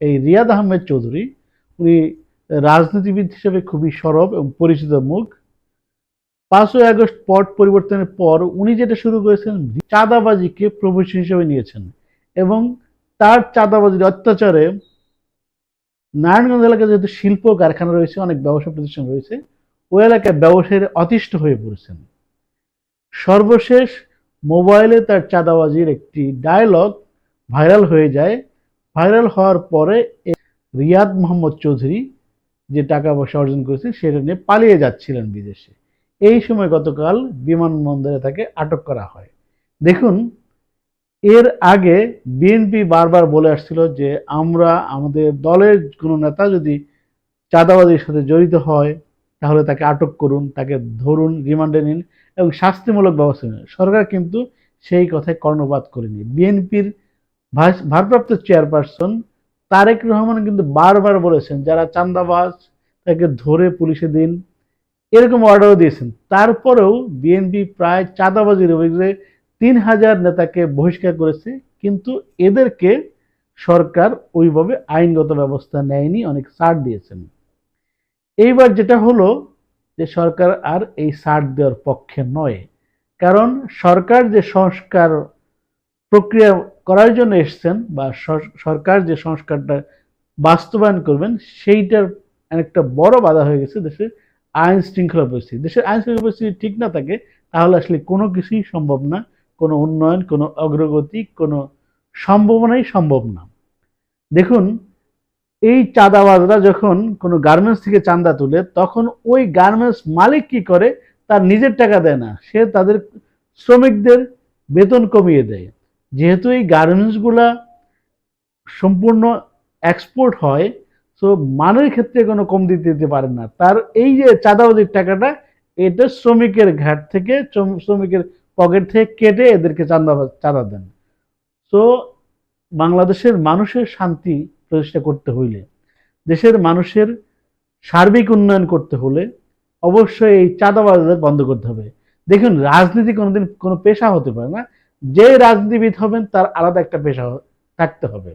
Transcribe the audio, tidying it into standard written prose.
এই রিয়াদ আহমেদ চৌধুরী, উনি রাজনীতিবিদ হিসেবে খুবই সরব এবং পরিচিত মুখ। 5ই আগস্ট পট পরিবর্তনের পর উনি যেটা শুরু করেছেন, চাঁদাবাজিকে প্রফেশন হিসেবে নিয়েছেন এবং তার চাঁদাবাজির অত্যাচারে নারায়ণগঞ্জ এলাকায় যেহেতু শিল্প কারখানা রয়েছে, অনেক ব্যবসা প্রতিষ্ঠান রয়েছে, ওই এলাকায় ব্যবসায়ীরা অতিষ্ঠ হয়ে পড়েছেন। সর্বশেষ মোবাইলে তার চাঁদাবাজির একটি ডায়লগ ভাইরাল হয়ে যায়। ভাইরাল হওয়ার পরে রিয়াদ মোহাম্মদ চৌধুরী যে টাকা পয়সা অর্জন করেছেন সেটা নিয়ে পালিয়ে যাচ্ছিলেন বিদেশে। এই সময় গতকাল বিমানবন্দরে তাকে আটক করা হয়। দেখুন, এর আগে বিএনপি বারবার বলে আসছিল যে আমরা আমাদের দলের কোনো নেতা যদি চাঁদাবাজির সাথে জড়িত হয় তাহলে তাকে আটক করুন, তাকে ধরুন, রিমান্ডে নিন এবং শাস্তিমূলক ব্যবস্থা নিন। সরকার কিন্তু সেই কথায় কর্ণপাত করেনি। বিএনপির ভারপ্রাপ্ত চেয়ারপারসন তারেক রহমান কিন্তু বারবার বলেছেন যারা চাঁদাবাজ তাকে ধরে পুলিশে দিন, এরকম অর্ডারও দিয়েছেন। তারপরেও বিএনপি প্রায় চাঁদাবাজির অভিযোগে 3000 নেতাকে বহিষ্কার করেছে, কিন্তু এদেরকে সরকার ওইভাবে আইনগত ব্যবস্থা নেয়নি, অনেক ছাড় দিয়েছেন। এইবার যেটা হলো যে সরকার আর এই ছাড় দেওয়ার পক্ষে নয়, কারণ সরকার যে সংস্কার প্রক্রিয়া করার জন্য এসছেন বা সরকার যে সংস্কারটা বাস্তবায়ন করবেন সেইটার একটা বড় বাধা হয়ে গেছে দেশের আইন শৃঙ্খলা পরিস্থিতি। দেশের আইন শৃঙ্খলা পরিস্থিতি ঠিক না থাকে তাহলে আসলে কোনো কিছুই সম্ভব না, কোনো উন্নয়ন, কোনো অগ্রগতি, কোনো সম্ভাবনাই সম্ভব না। দেখুন, এই চাঁদাবাজরা যখন কোনো গার্মেন্টস থেকে চাঁদা তুলে তখন ওই গার্মেন্টস মালিক কি করে, তার নিজের টাকা দেয় না, সে তাদের শ্রমিকদের বেতন কমিয়ে দেয়। যেহেতু এই গার্মেন্টসগুলা সম্পূর্ণ এক্সপোর্ট হয়, তো মানের ক্ষেত্রে কোনো কম দিতে পারেন না। তার এই যে চাঁদাবাজির টাকাটা, এটা শ্রমিকের ঘাট থেকে, শ্রমিকের পকেট থেকে কেটে এদেরকে চাঁদা দেন। তো বাংলাদেশের মানুষের শান্তি প্রতিষ্ঠা করতে হইলে, দেশের মানুষের সার্বিক উন্নয়ন করতে হলে অবশ্যই এই চাঁদাবাজদের বন্ধ করতে হবে। দেখুন, রাজনীতি কোনোদিন কোনো পেশা হতে পারে না। যে রাজনীতিবিদ হবেন তার আলাদা একটা পেশা থাকতে হবে।